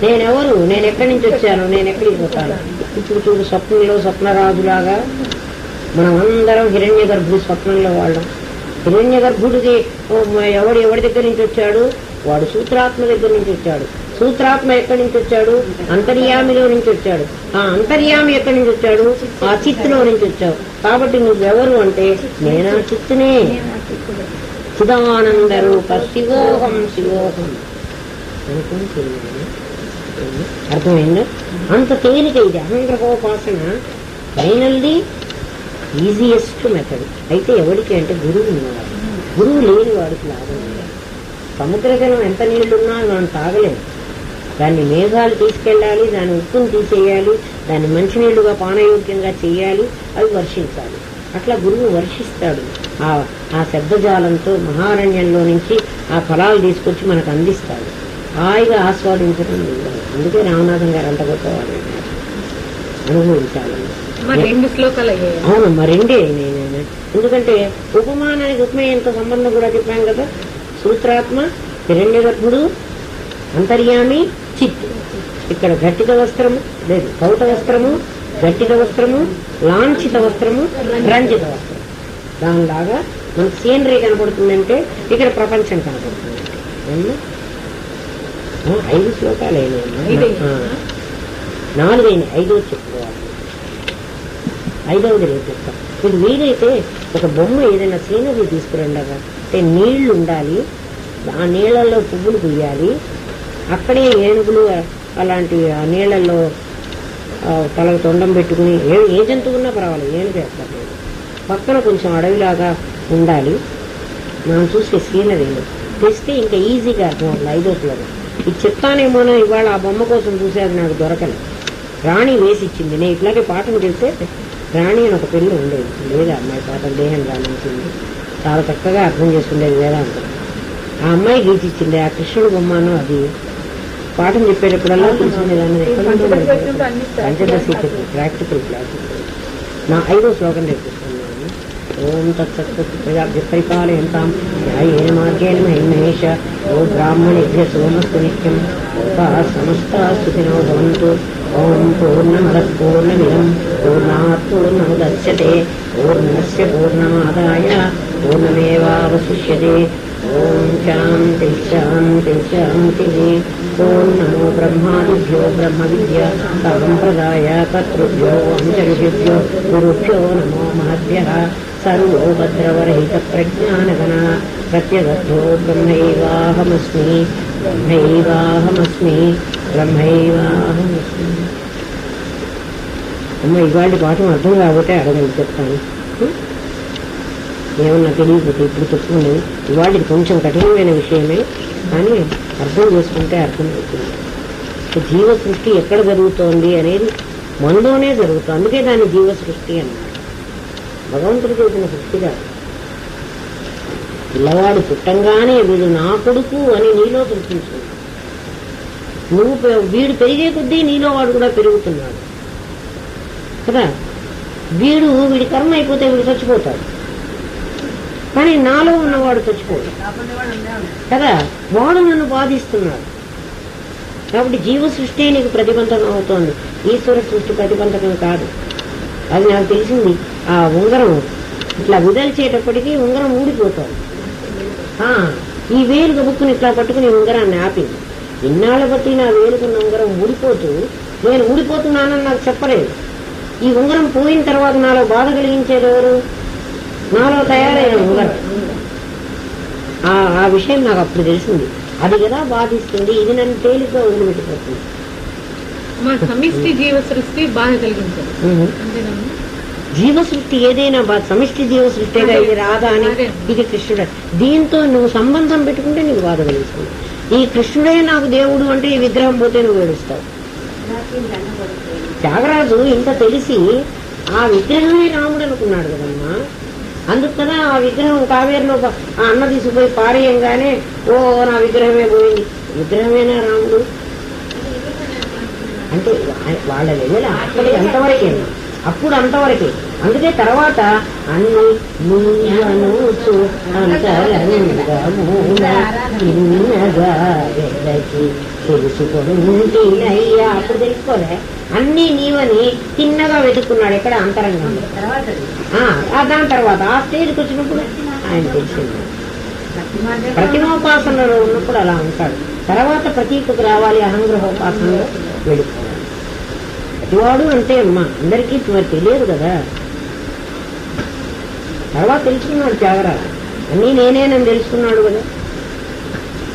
నేనెవరు, నేను ఎక్కడి నుంచి వచ్చాను, నేను ఎక్కడికి పోతాను. ఇప్పుడు చూడు స్వప్నంలో స్వప్నరాజులాగా మనం అందరం హిరణ్య గర్భుడి స్వప్నంలో వాళ్ళం. హిరణ్య గర్భుడికి ఎవడి దగ్గర నుంచి వచ్చాడు? వాడు సూత్రాత్మ దగ్గర నుంచి వచ్చాడు. సూత్రాత్మ ఎక్కడి నుంచి వచ్చాడు? అంతర్యామిలో నుంచి వచ్చాడు. ఆ అంతర్యామి ఎక్కడి నుంచి వచ్చాడు? ఆ చిత్తులో నుంచి వచ్చావు. కాబట్టి నువ్వెవరు అంటే నేనా చిత్తునే, చిదానంద రూప శివోహం శివోహం అనుకుని తెలియదు. అర్థమైందా? అంత తేలిక ఇది అహంగ్రహోపాసన. Finally easiest method. అయితే ఎవరికి అంటే గురువు ఉన్నవాడు. గురువు లేని వాడికి లాభం లేదు. సముద్ర జలం ఎంత నీళ్లున్నా మనం తాగలేము. దాన్ని మేఘాలు తీసుకెళ్ళాలి, దాని ఉప్పును తీసేయాలి, దాన్ని మంచినీళ్లుగా పానయోగ్యంగా చేయాలి, అవి వర్షించాలి. అట్లా గురువు వర్షిస్తాడు. ఆ శబ్దజాలంతో మహారణ్యంలో నుంచి ఆ ఫలాలు తీసుకొచ్చి మనకు అందిస్తాడు. హాయిగా ఆస్వాదించడం. అందుకే రామనాథం గారు అంత గొప్పవాడు. అనుభవించాలి. అవునమ్మా, రెండే. నేను ఎందుకంటే ఉపమానానికి ఉపమేయంతో సంబంధం కూడా చెప్పాను కదా. సూత్రాత్మ, హిరణ్య గర్భుడు, అంతర్యామి, చిత్తు. ఇక్కడ ఘటిక వస్త్రము లేదు, కౌట వస్త్రము, గట్టిత వస్త్రము, లాంఛిత వస్త్రము, రంజిత వస్త్రం. దానిలాగా మనకు సీనరీ కనపడుతుందంటే ఇక్కడ ప్రపంచం కనపడుతుందంటే 5 శ్లోకాలు అయినాయి, 4 అయినాయి, 5వది చెప్పుకోవాలి. 5వది రేపు చెప్తాం. మీకు వీలైతే ఒక బొమ్మ ఏదైనా సీనరీ తీసుకురండి. అంటే నీళ్లు ఉండాలి, ఆ నీళ్లలో పువ్వులు కుయ్యాలి, అక్కడే ఏనుగులు అలాంటి ఆ నీళ్లలో తలకు తొండం పెట్టుకుని ఏ జంతువు ఉన్నా పర్వాలేదు, ఏనుగు వేస్తారు. పక్కన కొంచెం అడవిలాగా ఉండాలి. మనం చూసే సీనరీలు తెస్తే ఇంకా ఈజీగా అర్థమవుతుంది. 5వ శ్లోకం ఇది చెప్తానేమోనో ఇవాళ ఆ బొమ్మ కోసం చూసేది నాకు దొరకలేదు. రాణి వేసి ఇచ్చింది. నేను ఇట్లాగే పాఠం చేస్తే రాణి అని ఒక పెళ్ళి ఉండేది, లేదా అమ్మాయి పాఠం దేహం రాణించింది, చాలా చక్కగా అర్థం చేసుకునేది వేదాంతం. ఆ అమ్మాయి గీచిచ్చింది ఆ కృష్ణుడు బొమ్మను. అది పాఠం చెప్పేటప్పుడల్లా కూర్చునేదాన్ని. Panchadasi practical class. నా 5వ శ్లోకం నేర్పిస్తున్నాను. ఓం తత్సత్ప్రజాభ్య పరిపాలయంతాం న్యాయేన మార్గేణ మహిమహేష. ఓ బ్రాహ్మణేభ్య సోమస్తు నిత్యం లోకాః సమస్తాః సుఖినో భవంతు. ఓం పూర్ణమదః పూర్ణమిదం పూర్ణాత్ పూర్ణముదచ్యతే పూర్ణస్య పూర్ణమాదాయ పూర్ణమేవావశిష్యతే. ఓం శాంతి శాంతి శాంతి. ఓం నమో బ్రహ్మాదిభ్యో బ్రహ్మ విద్యా సంప్రదాయ కర్తృభ్యో వంశఋషిభ్యో గురుభ్యో నమో మహద్భ్యః. సర్వో భద్రవరహిత ప్రజ్ఞానగణ ప్రత్యగద్ధో బ్రహ్మైవాహమస్మి బ్రహ్మైవాహమస్మి బ్రహ్మైవాహమస్మి. అమ్మ ఇవాళ పాఠం అర్థం కాబట్టి అడగండి, చెప్తాను. ఏమన్నా తెలియకపోతే ఇప్పుడు చెప్పుకోండి. ఇవాళ కొంచెం కఠినమైన విషయమే, కానీ అర్థం చేసుకుంటే అర్థమవుతుంది. జీవ సృష్టి ఎక్కడ జరుగుతోంది అనేది మనలోనే జరుగుతుంది. అందుకే దాన్ని జీవ సృష్టి అన్నారు. భగవంతుడు చేసిన సృష్టి కాదు. పిల్లవాడు పుట్టంగానే వీడు నా కొడుకు అని నీలో సృష్టించుకున్నాడు. నువ్వు వీడు పెరిగే కొద్దీ నీలో వాడు కూడా పెరుగుతున్నాడు కదా. వీడి కర్మ అయిపోతే వీడు చచ్చిపోతాడు, కానీ నాలో ఉన్నవాడు చచ్చిపోడు కదా. వాడు నన్ను బాధిస్తున్నాడు. కాబట్టి జీవ సృష్టి నీకు ప్రతిబంధకం అవుతోంది, ఈశ్వర సృష్టి ప్రతిబంధకం కాదు. అది నాకు తెలిసింది. ఆ ఉంగరం ఇట్లా విదల్చేటప్పటికీ ఉంగరం ఊడిపోతుంది. ఈ వేలు గబుక్కుని ఇట్లా పట్టుకుని ఉంగరాన్ని ఆపింది. ఇన్నాళ్ళ బట్టి నా వేలుకున్న ఉంగరం ఊడిపోతూ నేను ఊడిపోతున్నానని నాకు చెప్పలేదు. ఈ ఉంగరం పోయిన తర్వాత నాలో బాధ కలిగించేది ఎవరు? నాలో తయారైన ఉంగరం. ఆ విషయం నాకు అప్పుడు తెలిసింది. అది కదా బాధిస్తుంది, ఇది నన్ను తేలిగ్గా వదిలిపెట్టిపోతుంది. సమిష్టి జీవ సృష్టి బాధ కలిగించారు. జీవ సృష్టి ఏదైనా బాధ, సమిష్టి జీవ సృష్టిగా ఇది రాదా అని, ఇది కృష్ణుడు. దీంతో నువ్వు సంబంధం పెట్టుకుంటే నీకు బాధ కలిగిస్తుంది. ఈ కృష్ణుడే నాకు దేవుడు అంటే ఈ విగ్రహం పోతే నువ్వు ఏడుస్తావు. త్యాగరాజు ఇంత తెలిసి ఆ విగ్రహమే రాముడు అనుకున్నాడు కదమ్మా. అందుకు కదా ఆ విగ్రహం కావేరిలో ఆ అన్న తీసుకుపోయి పారేయంగానే ఓ నా విగ్రహమే పోయింది. విగ్రహమేనా రాముడు అంటే వాళ్ళ లెవెల్ అప్పటికి అంతవరకే, అప్పుడు అంతవరకే. అందుకే తర్వాత అన్ని తెలుసుకుంటున్నయ్యా అప్పుడు తెలుసుకోలే. అన్ని నీవని తిన్నగా వెతుక్కున్నాడు ఎక్కడ అంతరంగం. దాని తర్వాత ఆ స్టేజ్కి వచ్చినప్పుడు ఆయన తెలిసింది. ప్రతిమోపాసనలో ఉన్నప్పుడు అలా ఉంటాడు. తర్వాత ప్రతీకకు రావాలి, అహంగ్రహోపాసనలో వెళ్ళిపోవాలి. ప్రతివాడు అంటే అమ్మా అందరికీ మరి తెలియదు కదా. తర్వాత తెలుసుకున్నాడు త్యాగరాజు, అన్నీ నేనేనని తెలుసుకున్నాడు కదా.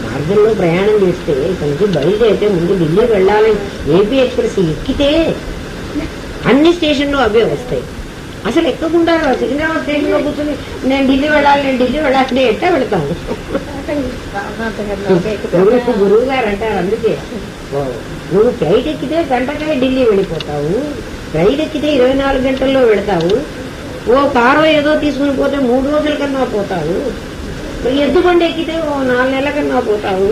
మార్గంలో ప్రయాణం చేస్తే ఇక్కడి నుంచి బయలుదేరితే ముందు ఢిల్లీ వెళ్ళాలని ఏపీ ఎక్స్ప్రెస్ ఎక్కితే అన్ని స్టేషన్లు అవే వస్తాయి. అసలు ఎక్కకుండా సికింద్రాబాద్ స్టేషన్ లో కూర్చొని నేను ఢిల్లీ వెళ్ళాలి ఎట్టా వెళతాము. గురువు గారు అంటారు అందుకే నువ్వు ఫ్లైట్ ఎక్కితే గంటకే ఢిల్లీ వెళ్ళిపోతావు, ఫ్లైట్ ఎక్కితే 24 గంటల్లో వెళతావు, ఓ కారో ఏదో తీసుకుని పోతే 3 రోజుల కన్నా పోతావు, ఎద్దుబండి ఎక్కితే ఓ 4 నెలల కన్నా పోతావు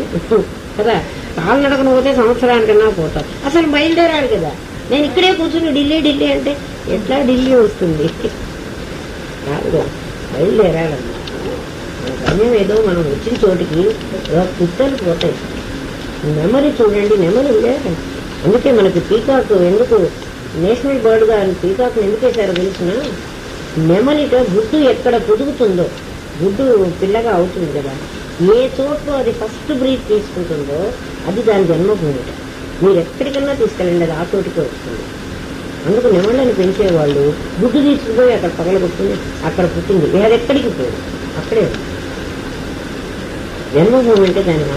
కదా, కాలినడకన పోతే సంవత్సరానికన్నా పోతావు. అసలు బయలుదేరాడు కదా. నేను ఇక్కడే కూర్చుని ఢిల్లీ అంటే ఎట్లా ఢిల్లీ వస్తుంది? బయలుదేరాడమ్మా. మన గమ్యం ఏదో మనం వచ్చిన చోటికి కుత్తలు పోతాయి. నెమలి చూడండి, నెమలి అందుకే మనకి పీకాకు ఎందుకు నేషనల్ బర్డ్ గా పీకాక్ ఎందుకు వేశారో తెలిసిన, నెమలిట గుడ్డు ఎక్కడ పొదుగుతుందో, గుడ్డు పిల్లగా అవుతుంది కదా, ఏ చోట్లో అది ఫస్ట్ బ్రీత్ తీసుకుంటుందో అది దాని జన్మభూమిట. మీరు ఎక్కడికన్నా తీసుకెళ్ళండి, అది ఆ చోటుకి వస్తుంది. అందుకు నెమళ్ళని పెంచేవాళ్ళు గుడ్డు తీసుకుపోయి అక్కడ పగలగొట్టుకుని అక్కడ పుట్టింది, అది ఎక్కడికి పోదు, అక్కడే ఉంది. జన్మభూమి అంటే దానికి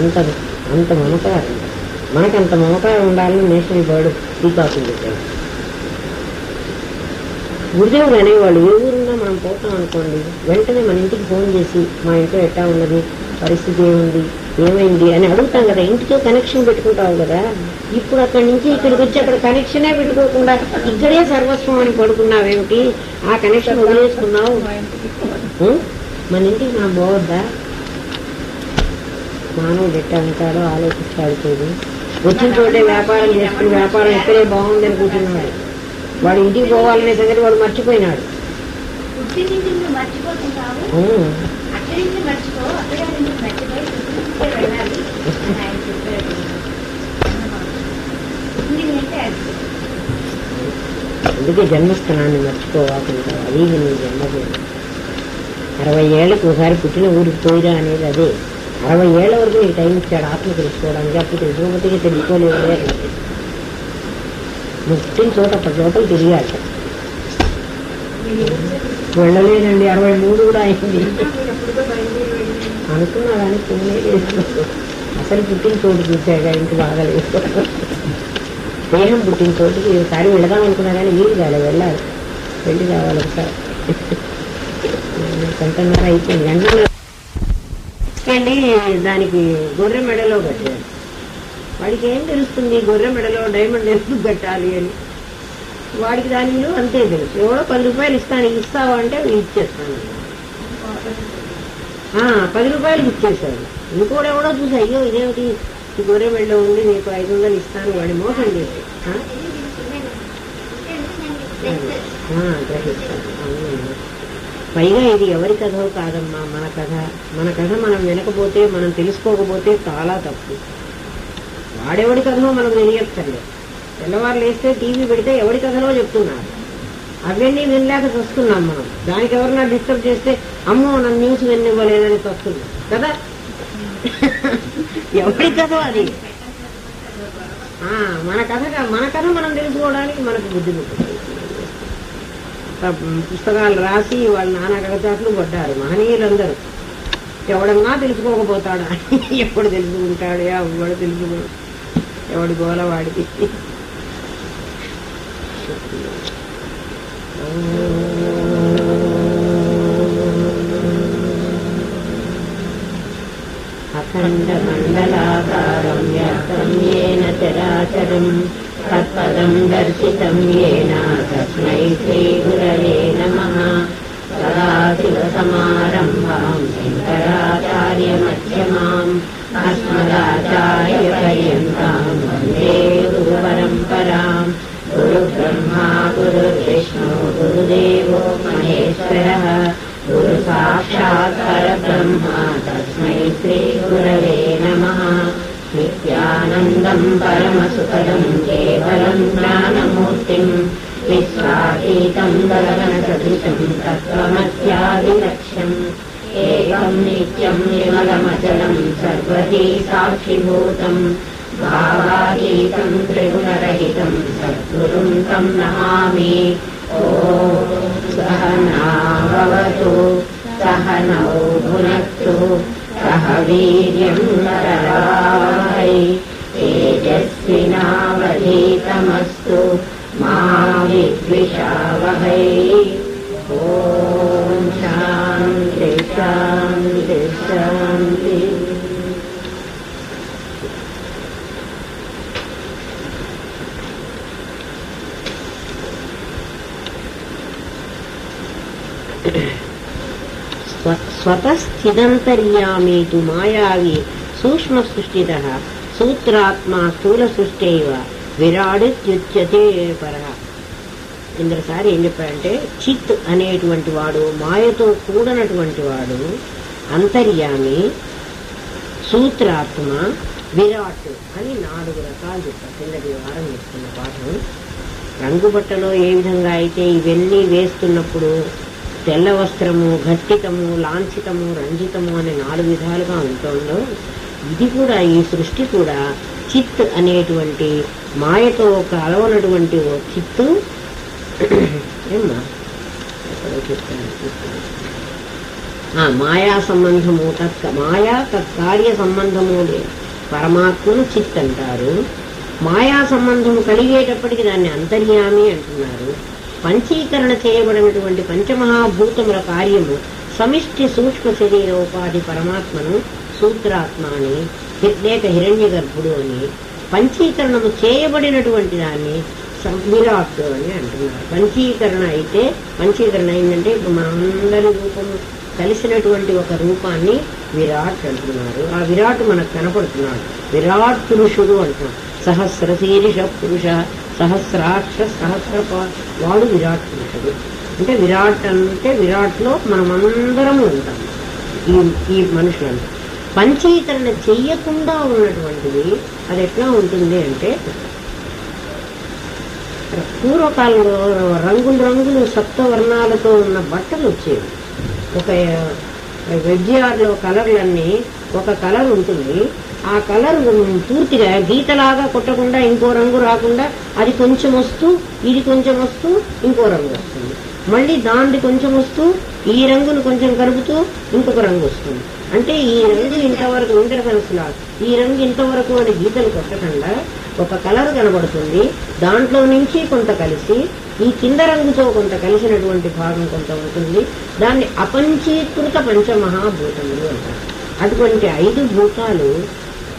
అంత మమకారం. మనకంత మమకారం ఉండాలని నేషనల్ బర్డ్ పీకాకులు పెట్టారు. గురుదేవులు అనేవాళ్ళు ఏ ఊరున్నా మనం పోతాం అనుకోండి, వెంటనే మన ఇంటికి ఫోన్ చేసి మా ఇంట్లో ఎట్టా ఉన్నది, పరిస్థితి ఏముంది, ఏమైంది అని అడుగుతాం కదా. ఇంటితో కనెక్షన్ పెట్టుకుంటావు కదా. ఇప్పుడు అక్కడి నుంచి ఇక్కడికి వచ్చి అక్కడ కనెక్షనే పెట్టుకోకుండా ఇక్కడే సర్వస్వం అని పడుకున్నావేమిటి? ఆ కనెక్షన్ వదిలేసుకున్నావు. మన ఇంటికి మనం పోవద్దా? మానవుడు ఎట్టా ఉంటాడో ఆలోచిస్తాడు. చూడు, వచ్చిన చోటే వ్యాపారం చేసుకుని వ్యాపారం ఎక్కడే బాగుందని కూర్చున్నాడు. వాడు ఇంటికి పోవాలనే సంగతి వాడు మర్చిపోయినాడు. అందుకే జన్మస్థానాన్ని మర్చిపోవాకుండా అది నీ జన్మభూమి. 60 ఏళ్లకు ఒకసారి పుట్టిన ఊరికి పోయిరా అనేది అదే. 60 ఏళ్ల వరకు నీకు టైం ఇచ్చాడు ఆత్మ తెలుసుకోవడానికి. అప్పుడు తెలుసుకోకపోతే తెలుసుకోలేదు. నువ్వు పుట్టిన చోట అప్పటి లోపల తిరిగాట. వెళ్ళలేదండి, 63 కూడా అయింది అనుకున్నా కానీ పోలేదు. అసలు పుట్టిన చోటు చూసాగా ఇంక బాగాలేదు. దేహం పుట్టిన చోటుకి ఒకసారి వెళదాం అనుకున్నా కానీ వీలు కాలే, వెళ్ళాలి, వెళ్ళి రావాలి ఒకసారి. గంటన్నర అయిపోయింది. గంటన్నర వెళ్ళి దానికి గొర్రె మెడలో కట్టారు. వాడికి ఏం తెలుస్తుంది గొర్రె మెడలో డైమండ్ ఎందుకు కట్టాలి అని? వాడికి దాని విలువ అంతే తెలుసు. ఎవడో 10 రూపాయలు ఇస్తావా అంటే ఇచ్చేస్తాను. 10 రూపాయలు ఇచ్చేసాడు. ఇంకోటి ఎవడో చూసి అయ్యో ఇదేమిటి ఈ గొర్రె మెడలో ఉండి నీకు 500 ఇస్తాను, వాడి మోసం చేసి గ్రహిస్తాను. పైగా ఇది ఎవరి కథో కాదమ్మా, మన కథ. మన కథ మనం వినకపోతే, మనం తెలుసుకోకపోతే చాలా తప్పు. వాడెవడి కథలో మనకు తెలియక్కర్లేదు. తెల్లవారు లేస్తే టీవీ పెడితే ఎవడి కథలో చెప్తున్నారు, అవన్నీ వినలేక చూస్తున్నాం మనం. దానికి ఎవరన్నా డిస్టర్బ్ చేస్తే అమ్మో నన్ను న్యూస్ వినివ్వలేదని చూస్తున్నాం కదా. ఎవడి కథ అది? మన కథ మనం తెలుసుకోవడానికి మనకు బుద్ధి పుట్టింది. పుస్తకాలు రాసి వాళ్ళు నానా కథలు పడ్డారు మహనీయులందరూ. ఎవడన్నా తెలుసుకోకపోతాడా? ఎప్పుడు తెలుసుకుంటాడు? ఎవడు తెలుసుకో, ఎవడి గోల వాడికి. అఖండ మండలాకారం వ్యాప్తం యేన చరాచరం తత్పదం దర్శితం యేన తస్మై శ్రీ గురవే నమః. సదాశివ సమారంభాం శంకరాచార్య మధ్యమాం అస్మదాచార్య పర్యంతం వందే గురు పరంపరాం. గురు బ్రహ్మా గురు విష్ణు గురుదేవో మహేశ్వరః. గురు సాక్షాత్ పరబ్రహ్మ తస్మై శ్రీ గురవే నమః. నిత్యానందం పరమసుఖదం కేవలం జ్ఞానమూర్తిం విశ్వాతీతం గగన సదృశం తత్వమస్యాదిలక్ష్యం. ఏకం నిత్యం నిర్మలమచలం సర్వదీ సాక్షిభూతం భావాతీతం త్రిగుణరహితం సద్గురుం తం నమామి. ఓం సహనావతు సహనౌ భునక్తు సహ వీర్యం కరవావహై తేజస్వినావధీతమస్తు మా విద్విషావహై. ఓం శాంతి శాంతి శాంతి. స్వతస్థితంతర్యామేతు మాయావి సూక్ష్మ సృష్టితః సూత్రాత్మా స్థూల సృష్టైవ విరాడుత్యుచ్యతే పరః. ఇంద్రసారి ఏం చెప్పాడంటే, చిత్ అనేటువంటి వాడు, మాయతో కూడనటువంటి వాడు, అంతర్యామి, సూత్రాత్మ, విరాట్ అని 4 రకాలు చెప్పారు. కిందటి వారం చెప్తున్న పాఠం. రంగు బట్టలో ఏ విధంగా అయితే ఇవన్నీ వేస్తున్నప్పుడు తెల్ల వస్త్రము, ఘట్టితము, లాంఛితము, రంజితము అనే 4 విధాలుగా ఉంటుందో, ఇది కూడా, ఈ సృష్టి కూడా చిత్ అనేటువంటి మాయతో కలవనటువంటి ఓ చిత్తు ఏమ్మా ఎక్కడో చెప్తాను, మాయా సంబంధము, మాయా తత్కార్య సంబంధము పరమాత్మను చిత్ అంటారు. మాయా సంబంధము కలిగేటప్పటికి దాన్ని అంతర్యామి అంటున్నారు. పంచీకరణ చేయబడినటువంటి పంచమహాభూతముల కార్యము సమిష్టి సూక్ష్మ శరీరోపాధి పరమాత్మను సూత్రాత్మ అని, లేక హిరణ్య గర్భుడు అని, పంచీకరణము చేయబడినటువంటి దాన్ని విరాట్ అని అంటున్నారు. పంచీకరణ అయిందంటే ఇప్పుడు మనందరి రూపము కలిసినటువంటి ఒక రూపాన్ని విరాట్ అంటున్నారు. ఆ విరాట్ మనకు కనపడుతున్నాడు. విరాట్ పురుషుడు అంటున్నాడు. సహస్రశీర్ష పురుష, సహస్రాక్ష, వాడు విరాట్ పురుషుడు. అంటే విరాట్లో మనమందరము ఉంటాం. ఈ మనుషులంతా పంచీకరణ చెయ్యకుండా ఉన్నటువంటిది అది ఎట్లా ఉంటుంది అంటే, పూర్వకాలంలో రంగులు సప్తవర్ణాలతో ఉన్న బట్టలు వచ్చేవి. ఒక వెబ్జిఆర్లో కలర్లన్నీ ఒక కలర్ ఉంటుంది. ఆ కలర్ పూర్తిగా గీతలాగా కొట్టకుండా, ఇంకో రంగు రాకుండా, అది కొంచెం వస్తూ ఇది కొంచెం వస్తూ ఇంకో రంగు వస్తుంది. మళ్ళీ దాన్ని కొంచెం వస్తూ ఈ రంగును కొంచెం కలుపుతూ ఇంకొక రంగు వస్తుంది. అంటే ఈ రంగు ఇంతవరకు ఇంటర్ఫెన్స్లా, ఈ రంగు ఇంతవరకు అని గీతలు కొట్టకుండా ఒక కలర్ కనబడుతుంది. దాంట్లో నుంచి కొంత కలిసి ఈ కింద రంగుతో కొంత కలిసినటువంటి భాగం కొంత ఉంటుంది. దాన్ని అపంచీకృత పంచమహాభూతములు అంటారు. అటువంటి 5 భూతాలు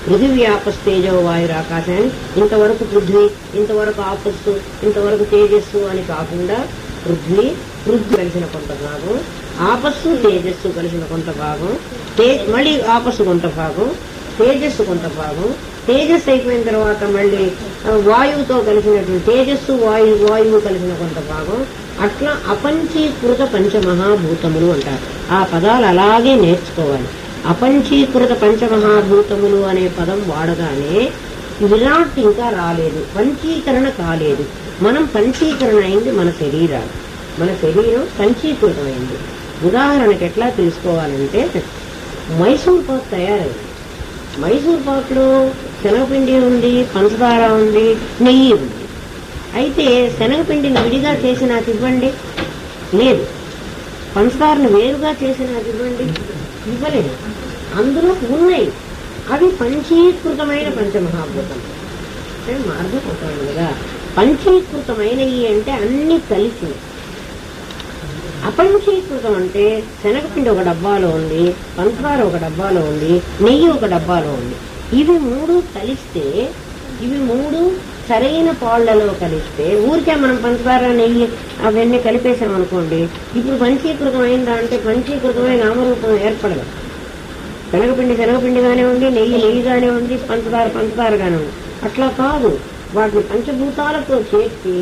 పృథివీ, ఆపస్తేజో, వాయురు, ఆకాశాన్ని ఇంతవరకు పృథ్వీ, ఇంతవరకు ఆపస్సు, ఇంతవరకు తేజస్సు అని కాకుండా పృథ్వీ కలిసిన కొంత భాగం, ఆపస్సు తేజస్సు కలిసిన కొంత భాగం, మళ్ళీ ఆపస్సు కొంత భాగం, తేజస్సు కొంత భాగం, తేజస్సు అయిపోయిన తర్వాత మళ్ళీ వాయువుతో కలిసినటువంటి తేజస్సు, వాయువు కలిసిన కొంత భాగం. అట్లా అపంచీకృత పంచమహాభూతములు అంటారు. ఆ పదాలు అలాగే నేర్చుకోవాలి. అపంచీకృత పంచమహాభూతములు అనే పదం వాడగానే విరాట్ ఇంకా రాలేదు, పంచీకరణ కాలేదు. మనం పంచీకరణ అయింది మన శరీరాలు. మన శరీరం పంచీకృతమైంది. ఉదాహరణకు ఎట్లా తెలుసుకోవాలంటే, మైసూర్ పాక్ తయారైంది. మైసూర్ పాక్లో శనగపిండి ఉంది, పంచదార ఉంది, నెయ్యి ఉంది. అయితే శనగపిండిని విడిగా చేసి నాకు ఇవ్వండి, లేదు. పంచదారను వేరుగా చేసి నాకు ఇవ్వండి, ఇవ్వలేదు. అందులో ఉన్నాయి. అవి పంచీకృతమైన పంచమహాభూతం. అర్థమవుతాను కదా. పంచీకృతమైనవి అంటే అన్ని కలిసి. అపంచీకృతం అంటే శనగపిండి ఒక డబ్బాలో ఉంది, పంచదార ఒక డబ్బాలో ఉంది, నెయ్యి ఒక డబ్బాలో ఉంది. ఇవి 3 కలిస్తే, ఇవి 3 సరైన పాళ్లలో కలిస్తే, ఊరికే మనం పంచదార, నెయ్యి అవన్నీ కలిపేసామనుకోండి, ఇప్పుడు పంచీకృతమైందా అంటే పంచీకృతమైన నామరూపం ఏర్పడదు. శనగపిండిగానే ఉంది, నెయ్యిగానే ఉంది, పంచదారగానే ఉంది. అట్లా కాదు. వాటిని పంచభూతాలతో చేసి